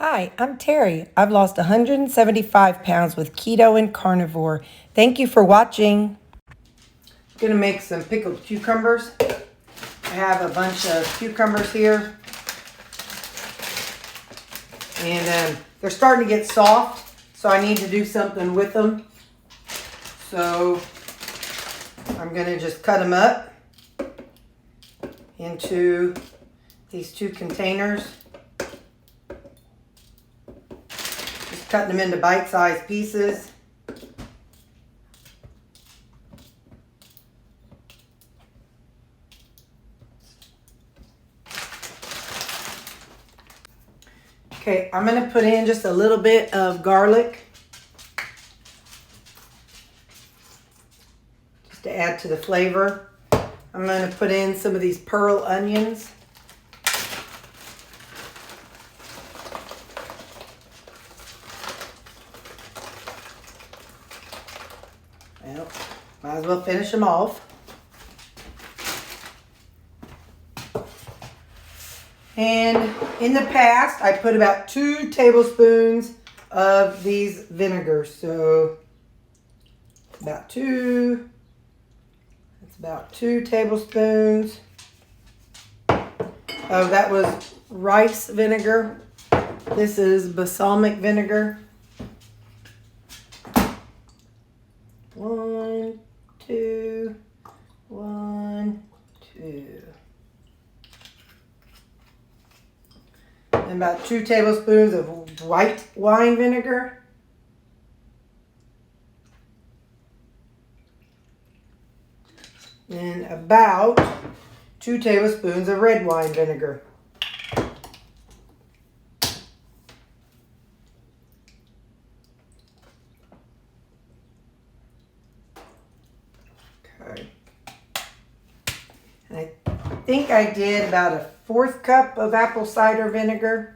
Hi, I'm Terry. I've lost 175 pounds with keto and carnivore. Thank you for watching. I'm going to make some pickled cucumbers. I have a bunch of cucumbers here. And they're starting to get soft, so I need to do something with them. So I'm going to just cut them up into these two containers. Just cutting them into bite-sized pieces. Okay, I'm going to put in just a little bit of garlic just to add to the flavor. I'm going to put in some of these pearl onions. Well, might as well finish them off. And in the past, I put about 2 tablespoons of these vinegars. So about 2. That's about 2 tablespoons. Oh, that was rice vinegar. This is balsamic vinegar. 1, 2, 1, 2. And about 2 tablespoons of white wine vinegar. And about 2 tablespoons of red wine vinegar. Okay. And I think I did about a 1/4 cup of apple cider vinegar.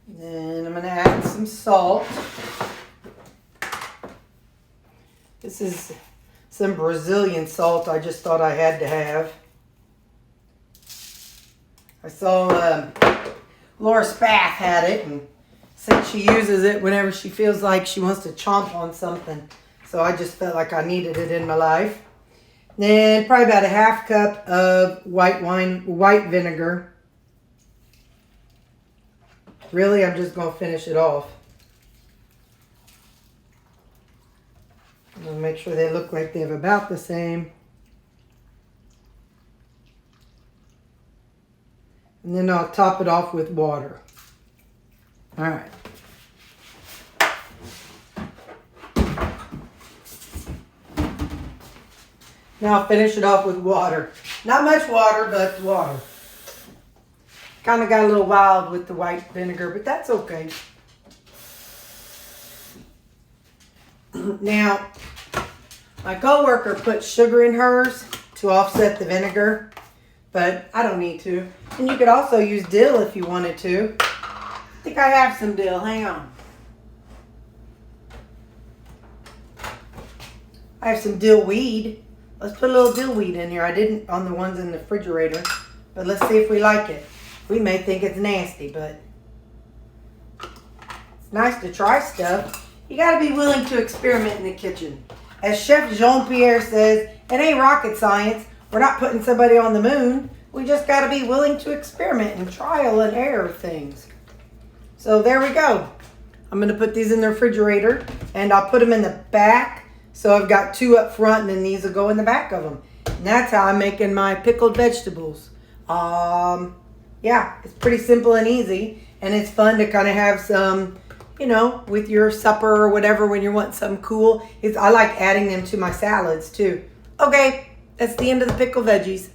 Then I'm going to add some salt. This is some Brazilian salt I just thought I had to have. I saw Laura Spath had it and said she uses it whenever she feels like she wants to chomp on something. So I just felt like I needed it in my life. Then probably about a 1/2 cup of white vinegar. Really, I'm just going to finish it off. I'm going to make sure they look like they have about the same. And then I'll top it off with water. All right. Now I'll finish it off with water. Not much water, but water. Kind of got a little wild with the white vinegar, but that's okay. Now, my coworker put sugar in hers to offset the vinegar, but I don't need to. And you could also use dill if you wanted to. I think I have some dill. Hang on. I have some dill weed. Let's put a little dill weed in here. I didn't on the ones in the refrigerator, but let's see if we like it. We may think it's nasty, but it's nice to try stuff. You got to be willing to experiment in the kitchen. As Chef Jean-Pierre says, it ain't rocket science. We're not putting somebody on the moon. We just got to be willing to experiment and trial and error things. So there we go. I'm going to put these in the refrigerator, and I'll put them in the back. So I've got 2 up front, and then these will go in the back of them. And that's how I'm making my pickled vegetables. Yeah, it's pretty simple and easy, and it's fun to kind of have some, you know, with your supper or whatever when you want something cool. I like adding them to my salads too. Okay, that's the end of the pickled veggies.